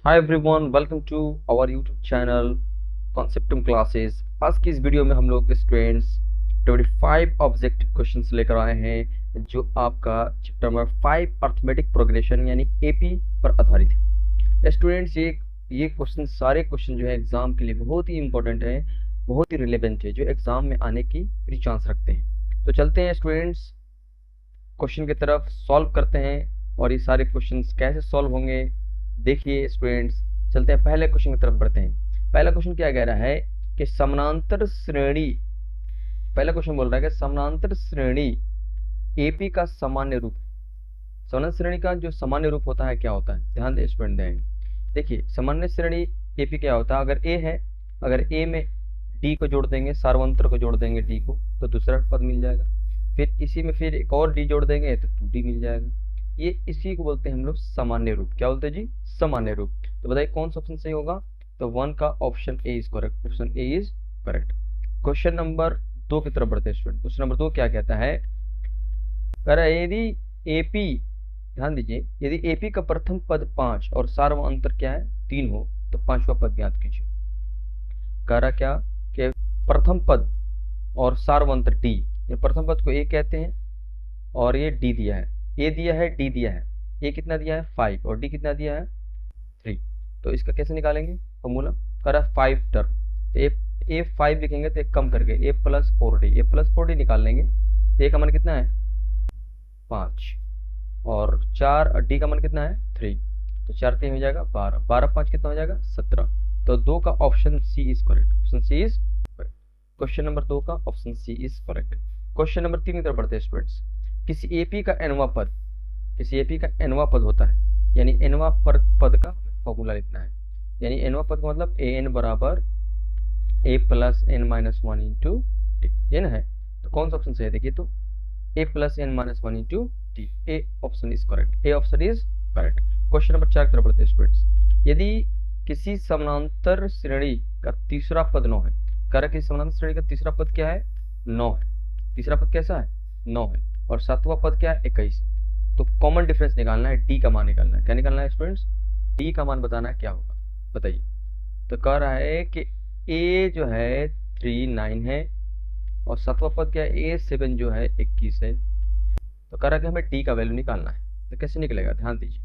Hi everyone, welcome to our YouTube channel conceptum classes. आज की इस वीडियो में हम लोग स्टूडेंट्स 25 ऑब्जेक्टिव क्वेश्चंस लेकर आए हैं जो आपका चैप्टर नंबर 5 अर्थमेटिक प्रोग्रेशन यानी एपी पर आधारित है। स्टूडेंट्स ये क्वेश्चन सारे क्वेश्चन जो है एग्जाम के लिए बहुत ही इंपॉर्टेंट है, बहुत ही रिलेवेंट है, जो एग्जाम में आने की प्री चांस रखते हैं। तो चलते हैं स्टूडेंट्स क्वेश्चन की तरफ, सॉल्व करते हैं और ये सारे क्वेश्चंस कैसे सॉल्व होंगे देखिए स्टूडेंट्स। चलते हैं पहले क्वेश्चन की तरफ बढ़ते हैं। पहला क्वेश्चन क्या कह रहा है कि समानांतर श्रेणी, पहला क्वेश्चन बोल रहा है कि समानांतर श्रेणी एपी का सामान्य रूप। समानांतर श्रेणी का जो सामान्य रूप होता है क्या होता है, ध्यान दे स्टूडेंट। देखिए सामान्य श्रेणी एपी क्या होता है, अगर ए है, अगर ए में डी को जोड़ देंगे, सार्वंतर को जोड़ देंगे डी को, तो दूसरा पद मिल जाएगा। फिर इसी में फिर एक और डी जोड़ देंगे तो 2d मिल जाएगा। ये इसी को बोलते हैं हम लोग सामान्य रूप। क्या बोलते हैं जी? सामान्य रूप। तो बताइए कौन सा ऑप्शन सही होगा? तो 1 का option A is correct. Option A is correct. Question number 2 की तरफ बढ़ते हैं स्टूडेंट। क्वेश्चन नंबर 2 क्या कहता है, कह रहा है यदि एपी, ध्यान दीजिए, यदि एपी का प्रथम पद 5 और सार्वंतर क्या है 3 हो तो पांचवा पद ज्ञात कीजिए। कह रहा क्या कि प्रथम पद और सार्वंतर डी, प्रथम पद को ए कहते हैं और ये डी दिया है, ए दिया है, डी दिया है। ए कितना दिया है 5 और डी कितना दिया है 3। तो इसका कैसे निकालेंगे फॉर्मूला? कर रहा है 5 टर्म, तो ए 5 लिखेंगे तो एक कम करके ए प्लस 4डी, ए प्लस 4डी निकाल लेंगे तो ए का मन कितना है 5 और 4 और डी का मन कितना है 3। तो 4 3 हो जाएगा 12, 12 5 कितना हो जाएगा 17। तो 2 का option C is correct. Option C is correct. Question number 2 का option C is correct. Question number 3 की तरफ बढ़ते हैं स्टूडेंट्स। किसी एपी का एनवा पद, किसी एपी का एनवा पद होता है, यानी एनवा पद का फॉर्मूला लिखना है। यानी एनवा पद का मतलब ए एन बराबर A plus N minus 1 into T, ये ना है। तो कौन सा ऑप्शन सही है देखिए, तो A plus N minus 1 into T, A option is correct. A option is correct. Question number 4 की तरफ बढ़ते हैं स्टूडेंट्स। यदि किसी समानांतर श्रेणी का तीसरा पद 9 है, कह रहा है कि समानांतर श्रेणी का तीसरा पद क्या है 9 है। तीसरा पद कैसा है 9 है और सातवां पद क्या है 21 है। तो कॉमन डिफरेंस निकालना है, डी का मान निकालना है। क्या निकालना है स्टूडेंट्स? डी का मान बताना है क्या होगा, बताइए। तो कह रहा है कि ए जो है 3 9 है और सातवां पद क्या है ए 7 जो है 21 है। तो कह रहा है कि हमें डी का वैल्यू निकालना है। तो कैसे निकलेगा ध्यान दीजिए।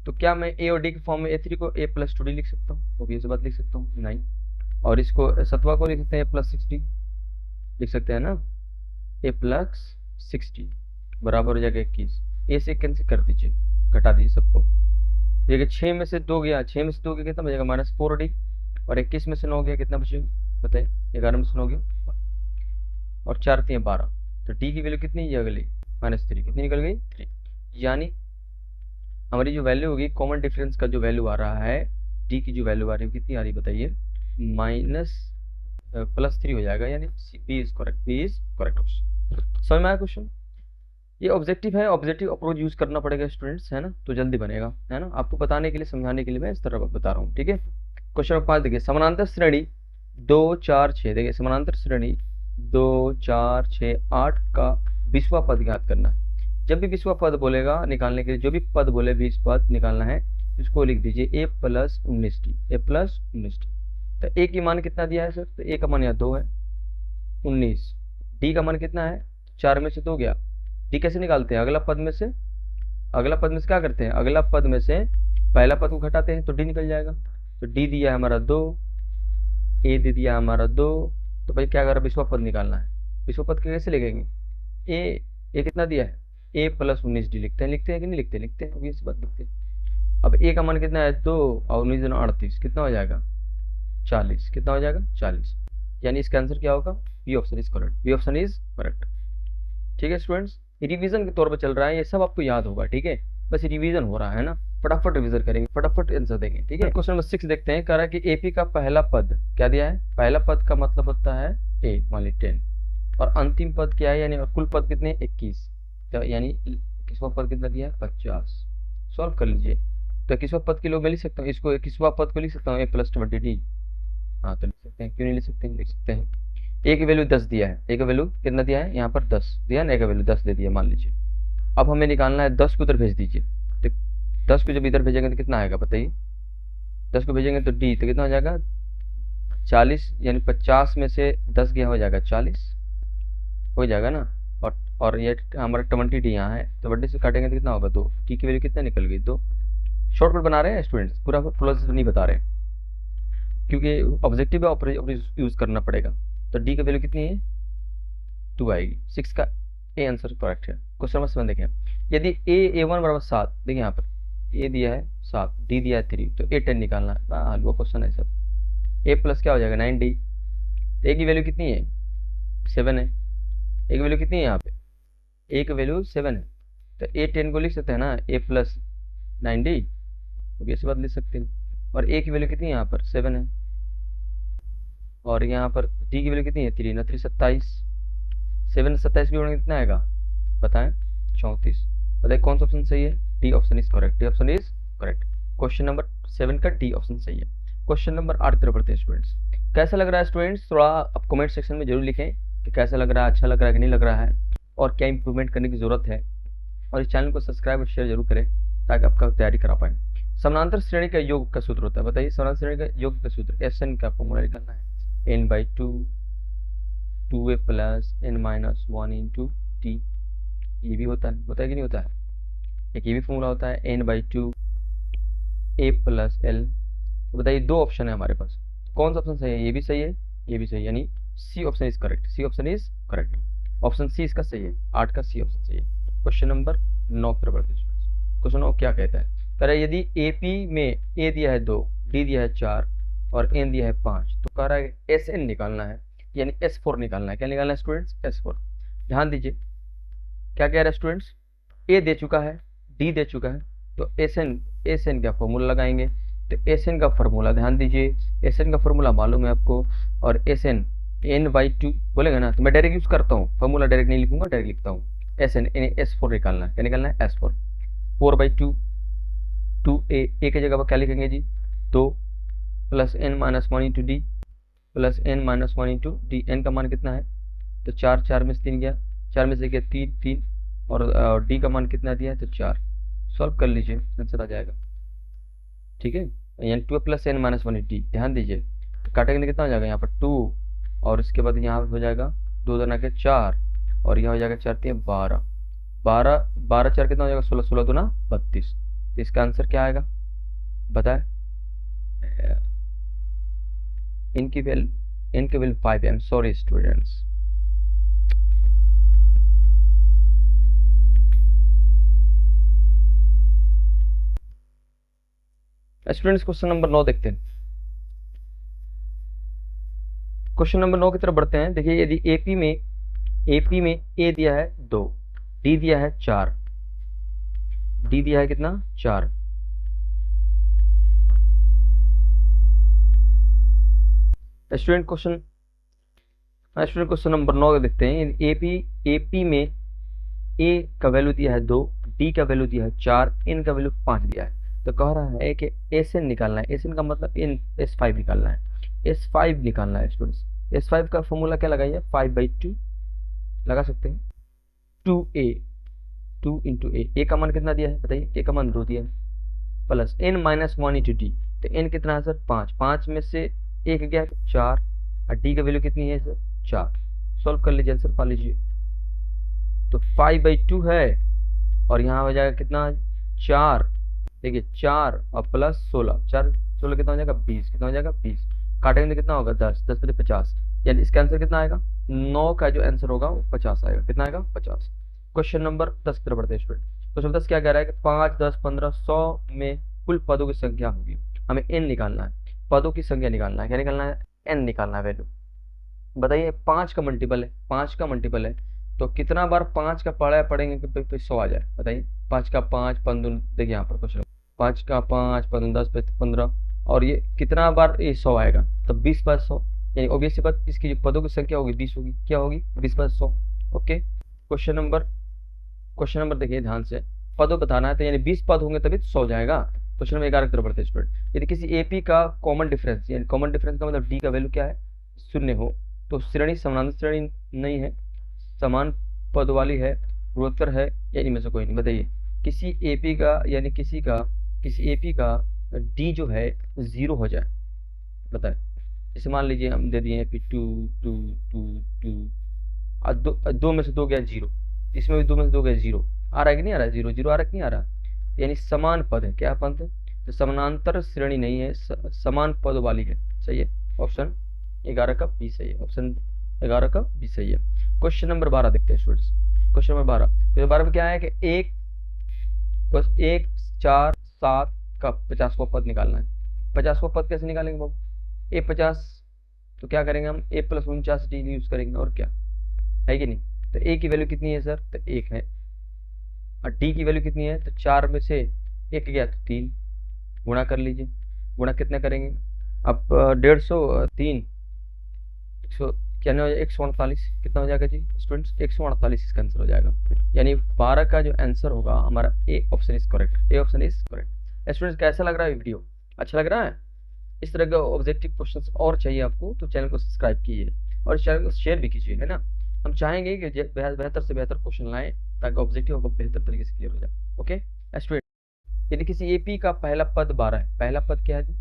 तो क्या मैं ए और डी के फॉर्म में ए3 को ए प्लस 2डी लिख सकता हूँ? वो भी इस बात लिख सकता हूँ नहीं। और इसको सतवा को लिख सकते हैं ए प्लस 60 लिख सकते हैं ना, ए प्लस 60 बराबर हो जाएगा 21। ए से कैंसिल कर दीजिए, घटा दीजिए सबको। देखिए 6 में से 2 गया, 6 में से 2 गया कितना बचेगा -4d और 21 में से 9 गया कितना बचेगा बताइए, 11 में से 9 गया और 4 3 12। तो डी की वैल्यू कितनी है अगली -3, कितनी निकल गई 3। यानी हमारी जो वैल्यू होगी कॉमन डिफरेंस का जो वैल्यू आ रहा है, डी की जो वैल्यू आ रही है कितनी आ रही है बताइए, +3 हो जाएगा। यानी B is correct, B is correct option. समझ में आया क्वेश्चन? ये ऑब्जेक्टिव है, ऑब्जेक्टिव अप्रोच यूज करना पड़ेगा स्टूडेंट्स, है ना, तो जल्दी बनेगा, है ना। आपको बताने के लिए, समझाने के लिए मैं इस तरह बता रहा हूँ, ठीक है। क्वेश्चन नंबर 5 देखिए, समानांतर श्रेणी 2 4 6, देखिए समानांतर श्रेणी 2 4 6 8 का 20वां पद ज्ञात करना है। जब भी 20वां पद बोलेगा निकालने के लिए, जो भी पद बोले 20 पद निकालना है, इसको लिख दीजिए ए प्लस 19टी, ए प्लस 19टी। तो ए की मान कितना दिया है सर? तो ए का मान यहाँ 2 है 19। डी का मान कितना है 4 में से 2 गया। डी कैसे निकालते हैं? अगला पद में से, अगला पद में से क्या करते हैं, अगला पद में से पहला पद को घटाते हैं तो डी निकल जाएगा। तो डी दिया है हमारा 2, ए दे दिया हमारा 2। तो भाई क्या करा, 20वां पद निकालना है। 20वां पद कैसे लिखेंगे? ए कितना दिया है ए प्लस 19डी लिखते हैं, लिखते हैं कि नहीं लिखते? लिखते हैं, ये बात लिखते हैं। अब ए का मान कितना है 2 और 19 38, कितना हो जाएगा 40, कितना हो जाएगा 40। यानी इसका आंसर क्या होगा? B option is correct, B option is correct. ठीक है स्टूडेंट्स, रिवीजन के तौर पर चल रहा है, ये सब आपको याद होगा, ठीक है, बस रिवीजन हो रहा है ना, फटाफट रिवीजन करेंगे, फटाफट आंसर देंगे, ठीक है। क्वेश्चन नंबर 6 देखते हैं। कह रहा है कि एपी का पहला पद क्या दिया है? पहला पद का मतलब होता है ए, मान ली 10, और अंतिम पद क्या है, यानी कुल पद कितने 21। तो यानी 21वां पद कितना दिया है 50। सॉल्व कर लीजिए। तो 21वां पद के लिए मैं लिख सकता हूँ, इसको 21वां पद को लिख सकता हूँ ए प्लस 20डी। हाँ तो लिख सकते हैं, क्यों नहीं लिख सकते हैं, लिख सकते हैं। ए की वैल्यू 10 दिया है, ए का वैल्यू कितना दिया है यहाँ पर 10 दिया ना, ए का वैल्यू 10 दे दिया मान लीजिए। अब हमें निकालना है 10 को उधर भेज दीजिए। तो 10 को जब इधर भेजेंगे तो कितना आएगा बताइए, 10 को भेजेंगे तो डी, तो कितना हो जाएगा 40, यानी 50 में से 10 गया हो जाएगा 40 हो जाएगा ना। और ये हमारा 20 डी यहाँ है, तो 20 से काटेंगे तो कितना होगा 2, टी की वैल्यू कितना निकल गई 2। शॉर्टकट बना रहे हैं स्टूडेंट्स, पूरा प्रोसेस नहीं बता रहे क्योंकि ऑब्जेक्टिव यूज करना पड़ेगा। तो डी की वैल्यू कितनी है 2 आएगी। 6 का ए आंसर करेक्ट है। क्वेश्चन नंबर 7 देखें, यदि A1 बराबर 7, देखिए यहाँ पर ए दिया है 7, डी दिया है 3, तो A10 निकालना है। हलवा क्वेश्चन है सर। ए प्लस क्या हो जाएगा 9D, ए की वैल्यू कितनी है 7 है, ए की वैल्यू कितनी है यहाँ पे, ए की वैल्यू 7 है, तो A10 को लिख सकते हैं ना ए प्लस 9D, तो ऐसी बात लिख सकते हैं। और ए की वैल्यू कितनी है यहाँ पर 7 है, और यहाँ पर डी की वैल्यू कितनी है 3 ना 3 27, 7 27 की वैल्यू कितना आएगा बताएं 34। बताइए कौन सा ऑप्शन सही है, D option is correct, D option is correct. Question number 7 का डी ऑप्शन सही है। क्वेश्चन नंबर 8 की तरफ बढ़ते हैं स्टूडेंट्स। कैसा लग रहा है स्टूडेंट्स, थोड़ा आप कमेंट सेक्शन में जरूर लिखें कि कैसा लग रहा है, अच्छा लग रहा है कि नहीं लग रहा है, और क्या इंप्रूवमेंट करने की जरूरत है। और इस चैनल को सब्सक्राइब और शेयर जरूर करें ताकि आपका तैयारी करा पाए। समानांतर श्रेणी का योग का सूत्र होता है, बताइए समानांतर श्रेणी का योग का सूत्र, एस एन का फॉर्मूला निकालना है, n/2 2a plus n-1 into T, ये भी होता है कि नहीं होता है, एक ये भी फॉर्मूला होता है n/2 a प्लस l। तो बताइए दो ऑप्शन है हमारे पास, कौन सा ऑप्शन सही है, ये भी सही है ये भी सही है, यानी C option is correct, C option is correct, option C इसका सही है, 8 का सी ऑप्शन सही है। क्वेश्चन नंबर 9 की तरफ बढ़ते हैं। क्वेश्चन 9 क्या कहता है, कह रहा है यदि एपी में ए दिया है 2, डी दिया है 4 और एन दिया है 5, तो कह रहा है एस एन निकालना है, यानी S4 निकालना है। क्या निकालना है स्टूडेंट्स, S4। ध्यान दीजिए क्या कह रहा है स्टूडेंट्स, ए दे चुका है, डी दे चुका है, तो एस एन का फॉर्मूला लगाएंगे। तो एस एन का फॉर्मूला ध्यान दीजिए, एस एन का फॉर्मूला मालूम है आपको, और एस एन n/2 बोलेगा ना, तो मैं डायरेक्ट यूज करता हूँ, फॉर्मूला डायरेक्ट नहीं लिखूंगा, डायरेक्ट लिखता हूँ। एस एन S4 निकालना है, क्या निकालना है S4। 4/2 2a, ए की जगह पर क्या लिखेंगे G 2 plus n-1 into D plus n-1 into D, N का मान कितना है तो 4, 4 में से 3 गया, 4 में से गया 3 3, और डी का मान कितना दिया है तो 4। सॉल्व कर लीजिए आंसर आ जाएगा, ठीक है, यानी 2 प्लस n-1 डी। ध्यान दीजिए तो काटेंगे कितना हो जाएगा यहाँ पर 2, और उसके बाद यहाँ हो जाएगा 2 दूना के 4, और यहाँ हो जाएगा 4 3 12, 12 4 कितना हो जाएगा 16, 16 दूना 32। तो इसका आंसर क्या आएगा बताएं, इनकी वैल्यू 5 है। सॉरी स्टूडेंट्स, क्वेश्चन नंबर 9 देखते हैं। क्वेश्चन नंबर 9 की तरफ बढ़ते हैं। देखिए यदि एपी में ए दिया है 2, डी दिया है 4, डी दिया है कितना 4, स्टूडेंट क्वेश्चन नंबर 9 देखते हैं। एपी में ए का वैल्यू दिया है 2, डी का वैल्यू दिया है 4, एन का वैल्यू 5 दिया है। तो कह रहा है कि एस एन निकालना है, एस एन का मतलब S5 निकालना है, S5 निकालना है स्टूडेंट्स। S5 का फॉर्मूला क्या लगाइए 5/2 लगा सकते हैं, 2a 2 इंटू ए का मान कितना दिया है बताइए, ए का मान 2 दिया है, प्लस n-1 इंटू डी, तो n कितना है सर 5, 5 में से एक गया 4, और डी का वैल्यू कितनी है सर 4। सॉल्व कर लीजिए आंसर पा लीजिए, तो 5/2 है, और यहाँ हो जाएगा कितना 4, देखिए 4 और प्लस 16, 4 16 कितना हो जाएगा 20, कितना हो जाएगा 20, काटेंगे तो कितना होगा 10, 10 बजे 50, यानी इसका आंसर कितना आएगा 9 का जो आंसर होगा वो 50 आएगा। कितना आएगा 50। क्वेश्चन नंबर 10 की तरफ बढ़ते हैं स्टूडेंट। क्वेश्चन 10 क्या कह रहा है कि 5 10 15 100 में कुल पदों की संख्या होगी, हमें n निकालना है, पदों की संख्या निकालना है, क्या निकालना है n निकालना है वैल्यू। बताइए 5 का मल्टीपल है, 5 का मल्टीपल है, तो कितना बार 5 का पढ़ेंगे कि 100 आ जाए बताइए, 5 का 5 15, देखिए यहाँ पर क्वेश्चन 5 का 5 15 10 15, और ये कितना बार ये 100 आएगा तो 20 बार 100, यानी ऑब्वियस सी बात इसकी जो पदों की संख्या होगी 20 होगी, क्या होगी 20 बार 100। ओके, क्वेश्चन नंबर देखिए ध्यान से, पदों बताना है तो यानी 20 पद होंगे तभी 100 जाएगा। क्वेश्चन नंबर 11 की तरफ बढ़ते हैं स्टूडेंट। यदि किसी एपी का कॉमन डिफरेंस, यानी कॉमन डिफरेंस का मतलब डी का वैल्यू क्या है 0 हो, तो श्रेणी समानांतर श्रेणी नहीं है, समान पद वाली है, गुणोत्तर है, या इनमें से कोई नहीं। बताइए किसी एपी का, यानी किसी एपी का डी जो है 0 हो जाए, बताए। जैसे मान लीजिए हम दे दिए कि 2 2 2 2 और दो में से 2 गया 0, इसमें भी 2 में से 2 गया 0, आ रहा है कि नहीं आ रहा है? 0 0 आ रहा है कि नहीं आ रहा? यानी समान पद है। क्या पद है? तो समानांतर श्रेणी नहीं है, समान पद वाली है। सही है, ऑप्शन 11 का बी सही है। ऑप्शन 11 का बी सही है। क्वेश्चन नंबर 12 देखते हैं स्टूडेंट्स। क्वेश्चन नंबर 12, क्वेश्चन 12 में क्या है कि एक बस 1 4 7 का 50वां पद निकालना है। 50वां पद कैसे निकालेंगे बाबू? ए 50, तो क्या करेंगे हम? ए प्लस 49 डी यूज करेंगे, और क्या है कि नहीं? तो ए की वैल्यू कितनी है सर? तो 1 है। और डी की वैल्यू कितनी है? तो 4 में से 1 गया तो 3, गुणा कर लीजिए। गुणा कितना करेंगे? अब 150 3 क्या हो जाएगा? 148। कितना हो जाएगा जी स्टूडेंट्स? 148 इसका आंसर हो जाएगा। यानी 12 का जो आंसर होगा हमारा ए option is correct. A option is correct. Students कैसा लग रहा है वीडियो? अच्छा लग रहा है? इस तरह के ऑब्जेक्टिव क्वेश्चंस और चाहिए आपको तो चैनल को सब्सक्राइब कीजिए और इस चैनल को शेयर भी कीजिए, है ना। हम चाहेंगे कि बेहतर से बेहतर क्वेश्चन लाएं ताकि ऑब्जेक्टिव आपको बेहतर तरीके से क्लियर हो जाए। ओके स्टूडेंट, यदि किसी एपी का पहला पद 12 है, पहला पद क्या है जी?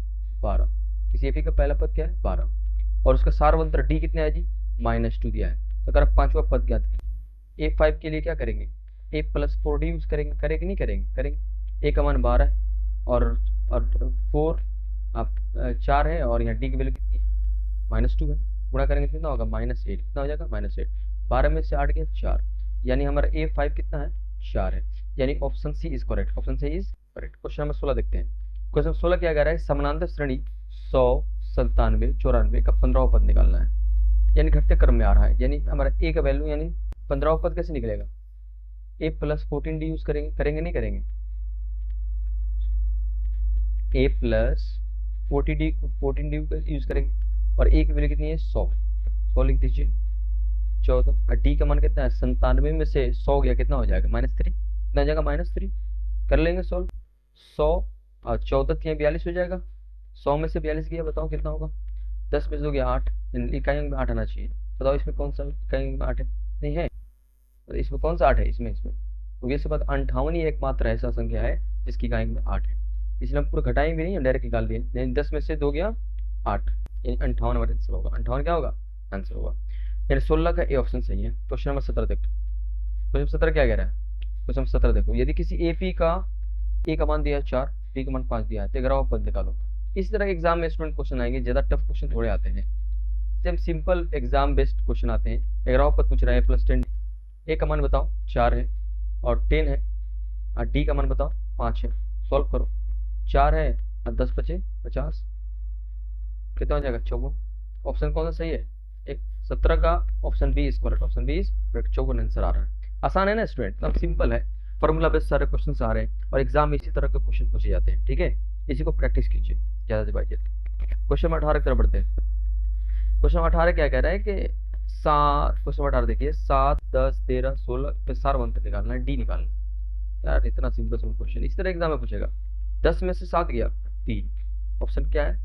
12। किसी एपी का पहला पद क्या है? 12, और उसका सारवंत्र डी कितना है जी? -2 दिया है। तो अगर आप 5वां पद ज्ञात कीजिए। A5 के लिए क्या करेंगे? a प्लस 4d यूज करेंगे, करेंगे नहीं करेंगे? करेंगे। a का मान 12 है और 4 आप 4 है, और यहाँ डी की वैल्यू कितनी है? -2 है। गुणा करेंगे कितना होगा? -8। कितना हो जाएगा? -8। 12 में से 8 गया 4, यानी हमारा A5 कितना है? 4 है। यानी option C is correct. Option C is correct. Question number 16 देखते हैं। क्वेश्चन 16 क्या कह रहा है? समानांतर श्रेणी 100 97 94 का 15वां पद निकालना है। यानी घटते क्रम में आ रहा है। यानी हमारा ए का वैल्यू यानी 15वां पद कैसे निकलेगा? ए प्लस 14d यूज करेंगे, करेंगे नहीं करेंगे? ए प्लस 14d यूज करेंगे, और ए की वैल्यू कितनी है? 100 लिख दीजिए। 14 और डी का मान कितना है? 97 में से 100 गया, कितना हो जाएगा? -3। कितना हो जाएगा? -3। कर लेंगे सॉल्व। 100 और 14 42 हो जाएगा। 100 में से 42 गया, बताओ कितना होगा? 10 में से हो गया 8, इकाई में 8 आना चाहिए। बताओ इसमें कौन सा इकाई में 8 है? नहीं है। तो इसमें कौन सा 8 है? इसमें तो ये सब बात 58 ही एकमात्र ऐसा संख्या है जिसकी इकाई में 8 है। इसलिए हम पूरा घटाएंगे नहीं, हम डायरेक्ट निकाल दिए। यानी 10 में से 2 गया 8, यानी 58 हमारा आंसर होगा। 58 क्या होगा? आंसर होगा। यानी 16 का ए ऑप्शन सही है। क्वेश्चन नंबर 17 देखो। क्वेश्चन 17 क्या कह रहा है? क्वेश्चन 17 देखो, यदि किसी एपी का ए का मान दिया है 4, बी का मान 5 दिया है, तो 11वां पद निकालो। इस तरह के एग्जाम में स्टूडेंट क्वेश्चन आएंगे, ज्यादा टफ क्वेश्चन थोड़े आते हैं, एकदम सिंपल एग्जाम बेस्ड क्वेश्चन आते हैं। 11वां पद पूछ रहा है +10, ए का मान बताओ 4 है और 10 है, और डी का मान बताओ 5 है। सॉल्व करो। 4 है और 10 बचे 50, कितना हो जाएगा? 54। ऑप्शन कौन सा सही है? एक 17 का option B is correct. Option B is correct. 54 answer आ रहा है। आसान है ना स्टूडेंट, एकदम सिंपल है। फॉर्मूला बेस्ड सारे क्वेश्चन आ रहे हैं और एग्जाम में इसी तरह के क्वेश्चन पूछे जाते हैं। ठीक है, इसी को प्रैक्टिस कीजिए ज्यादा से ज्यादा। क्वेश्चन नंबर 18 की तरफ बढ़ते हैं। क्वेश्चन नंबर 18 क्या कह रहा है कि क्वेश्चन नंबर 18 देखिए, 7 10 13 16 पे सारवंत्र निकालना है, डी निकालना है। यार इतना सिंपल क्वेश्चन इस तरह एग्जाम में पूछेगा। 10 में से 7 गया 3, ऑप्शन क्या है?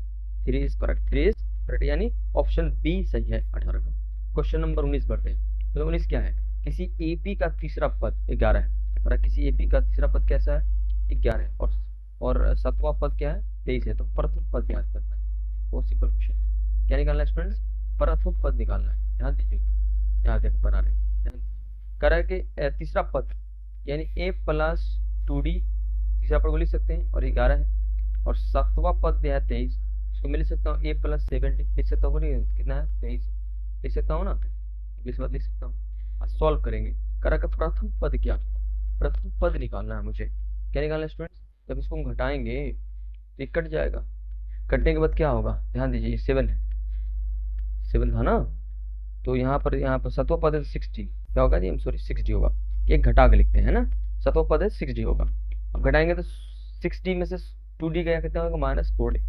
3 इज करेक्ट। 3 इज करेक्ट, यानी ऑप्शन बी सही है 18 का। क्वेश्चन नंबर 19 बढ़ते हैं। तो 19 क्या है? किसी एपी का तीसरा पद 11 है, और किसी एपी का तीसरा पद कैसा है? 11 है, और 7वां पद क्या है? 23 है। तो प्रथम पद याद करना है। बहुत सिंपल क्वेश्चन। क्या निकालना है स्टूडेंट्स? प्रथम पद निकालना है। ध्यान दीजिएगा, यहाँ देखो बना रहे हैं। करा कि तीसरा पद यानी a प्लस 2d तीसरा पद को लिख सकते हैं, और 11 है, और 7वां पद दिया है 23, इसको मैं लिख सकता हूँ a प्लस 7 लिख सकता हूँ। कितना है? 23 लिख सकता हूँ ना, इस बात लिख सकता हूँ। सॉल्व करेंगे। करा कि प्रथम पद क्या? प्रथम पद निकालना है मुझे। क्या निकालना है स्टूडेंट्स? जब इसको हम घटाएंगे तो ये कट जाएगा। कटने के बाद क्या होगा? ध्यान दीजिए, 7 है, 7 था ना, तो यहाँ पर 7वां पद है 60, क्या होगा जी? सॉरी 60 होगा। एक घटा के लिखते हैं ना, 7वां पद है 60 होगा। अब घटाएंगे तो 60 में से 2d गया, कितना होगा? -4d।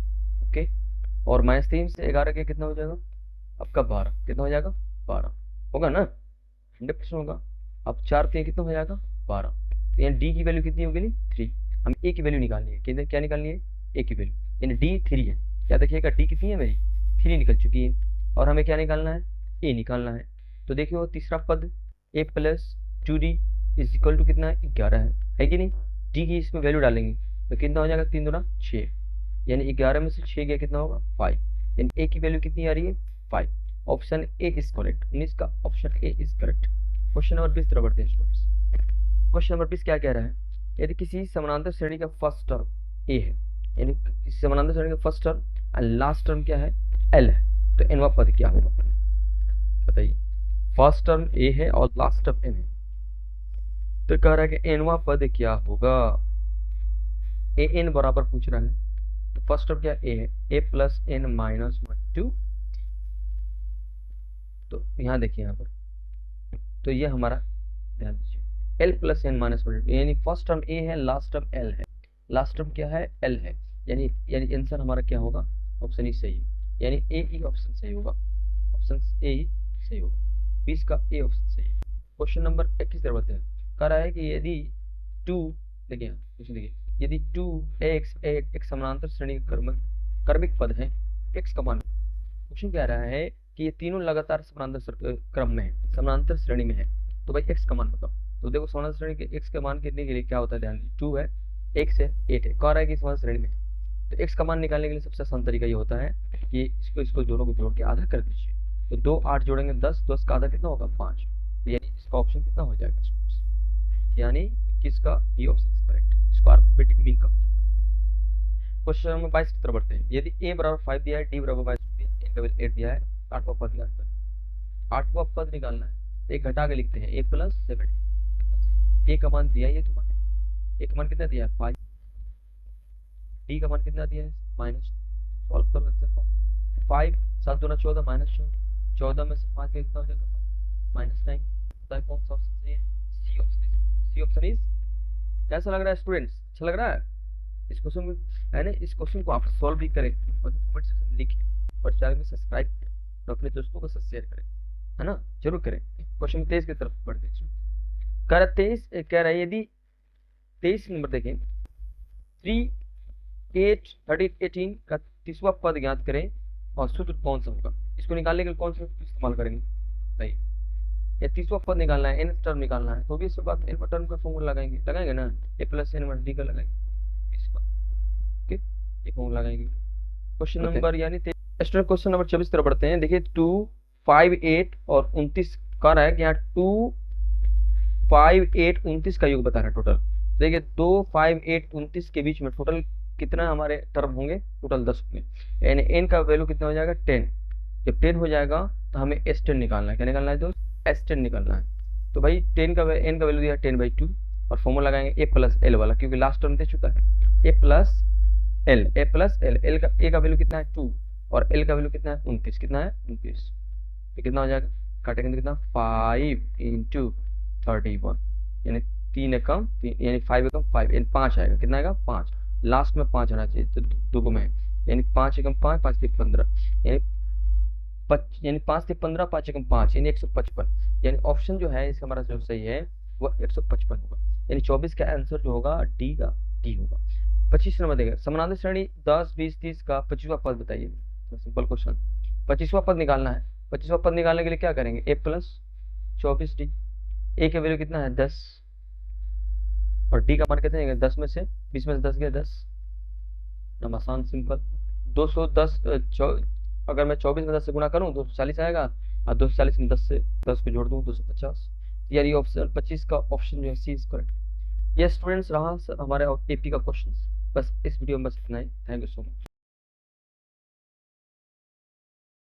ओके, और -3 से 11 गया, कितना हो जाएगा आपका? 12। कितना हो जाएगा? 12 होगा ना, 100% होगा। अब 4 3 कितना हो जाएगा? 12। तो यानी डी की वैल्यू कितनी होगी? 3। हम ए की वैल्यू निकालनी है। क्या निकालनी है? ए की वैल्यू, यानी डी 3 है। क्या देखिएगा, डी कितनी है मेरी? 3 निकल चुकी है, और हमें क्या निकालना है? ए निकालना है। तो देखिए वो तीसरा पद a प्लस 2d इज इक्वल टू कितना है? 11 है कि नहीं? डी की इसमें वैल्यू डालेंगे तो कितना हो जाएगा? 3 दूना 6, यानी 11 में से 6 गया कितना होगा 5, यानी ए की वैल्यू कितनी आ रही है 5। ऑप्शन ए इज करेक्ट, 19 का option A is correct. Question number 20 तरफ बढ़ते हैं स्टूडेंट्स। क्वेश्चन नंबर 20 क्या कह रहा है, यदि किसी समानांतर श्रेणी का फर्स्ट टर्म ए है, यानी किसी समानांतर श्रेणी का फर्स्ट टर्म और लास्ट टर्म क्या है एल है, तो एनवा पद क्या होगा बताइए। फर्स्ट टर्म ए है और लास्ट टर्म एन है, तो कह रहा है कि एनवा पद क्या होगा। ए एन बराबर पूछ रहा है, तो फर्स्ट टर्म क्या ए है, ए प्लस एन माइनस 1 2। तो यहाँ देखिए यहाँ पर, तो ये हमारा ध्यान दीजिए एल प्लस एन माइनस 1 यानी फर्स्ट टर्म ए है, लास्ट टर्म एल है, लास्ट टर्म क्या है एल है, यानी आंसर हमारा क्या होगा ऑप्शन ई सही है, यानी ए ई ऑप्शन सही होगा, ऑप्शन ए ही सही होगा, 20 का ए ऑप्शन सही है। क्वेश्चन नंबर 21 तरफ बढ़ते हैं। कह रहा है कि यदि 2 देखिए यदि 2x एक समानांतर श्रेणी का क्रमिक पद है, x का मान, क्वेश्चन कह रहा है कि ये तीनों लगातार समानांतर क्रम में है, समानांतर श्रेणी में है, तो भाई x का मान बताओ। तो देखो समानांतर श्रेणी के x का मान कितने के लिए क्या होता है, ध्यान दीजिए 2 है, x है 8 है, कह रहा है कि समानांतर श्रेणी में है, तो x का मान निकालने के लिए सबसे आसान तरीका ये होता है कि इसको दोनों को जोड़ के आधा कर दीजिए, तो 2 8 जोड़ेंगे 10, 10 का आधा कितना होगा 5, यानी इसका ऑप्शन कितना हो जाएगा, यानी किसका बी ऑप्शन करेक्ट, इसको अरिथमेटिक मीन कहा जाता है। क्वेश्चन नंबर 22 की तरफ बढ़ते हैं। यदि a बराबर 5 दिया है, d बराबर 22 दिया है, n का वैल्यू 8 दिया है, 8वां पद निकालना है, 8वां पद निकालना है, एक घटा के लिखते हैं a प्लस 7। a का मान दिया है ये तुम्हारे, a का मान कितना दिया है 5, d का मान कितना दिया है माइनस, सॉल्व करो आंसर 5 7 दूना 14 माइनस 14 में से 5 कितना हो जाएगा -9। बताइए कौन सा ऑप्शन सही है, C option, C option is. कैसा लग रहा है स्टूडेंट्स, अच्छा लग रहा है इस क्वेश्चन में, है ना। इस क्वेश्चन को आप सॉल्व भी करें और कमेंट सेक्शन में लिखें और चैनल में सब्सक्राइब करें और अपने दोस्तों को शेयर करें, है ना, जरूर करें। क्वेश्चन 23 की तरफ बढ़ते हैं। कह रहा 23 कह रहा है यदि 23 नंबर देखें 3 8 13 18 का 30वां पद ज्ञात करें और सूत्र कौन सा होगा, इसको निकालने के लिए कौन सा इस्तेमाल करेंगे बताइए। या 30वां पद निकालना है, एन टर्म निकालना है, तो भी इसके बाद एन टर्म का फॉर्मूला लगाएंगे ना, ए प्लस एन डी का लगाएंगे, ओके ये फॉर्मूला लगाएंगे। क्वेश्चन नंबर यानी स्टूडेंट क्वेश्चन नंबर 24 तरफ बढ़ते हैं। देखिए 2 5 8 और 29 कह रहा है कि यहाँ 2 5 8 29 का योग बता रहा है टोटल। देखिए 2 5 8 29 के बीच में टोटल कितना हमारे टर्म होंगे, टोटल 10 होंगे, यानी एन का वैल्यू कितना हो जाएगा 10। जब 10 हो जाएगा तो हमें S10 निकालना है, क्या निकालना है दोस्त, S10 निकालना है। तो भाई 10 का एन का वैल्यू दिया 10/2 और फॉर्मूला लगाएंगे ए प्लस एल वाला, क्योंकि लास्ट टर्म दे चुका है, ए प्लस एल, ए प्लस एल, एल का ए का वैल्यू कितना है 2 और एल का वैल्यू कितना है 29, कितना है 29, तो कितना हो जाएगा, काटेंगे तो कितना 5 × 31, यानी 3 एकम यानी 5 एकम 5 यानी 5 आएगा, कितना आएगा 5, लास्ट में 5 आना चाहिए, तो 2 में यानी 5 एकम 5 5 × 15 यानी 5 × 15 5 एकम 5 यानी 155, यानी ऑप्शन जो है इसका हमारा जो सही है वो 155 होगा, यानी 24 का आंसर जो होगा डी का डी होगा। 25 नंबर देगा समानांतर श्रेणी 10 20 30 का 25वां पद बताइए, तो सिंपल क्वेश्चन 25वां पद निकालना है। 25वां पद निकालने के लिए क्या करेंगे, ए प्लस 24d, ए का वैल्यू कितना है 10 और डी का मान कितना है 10 में से 20 में से 10 गया 10, नम आसान सिंपल 210, अगर मैं 24 में 10 से गुणा करूं 240 आएगा और 240 में 10 से 10 को जोड़ दूं 250, यानी ऑप्शन 25 का ऑप्शन जो है सी इज करेक्ट। ये स्टूडेंट्स रहा हमारे एपी का क्वेश्चन। बस इस वीडियो में बस इतना ही, थैंक यू सो मच।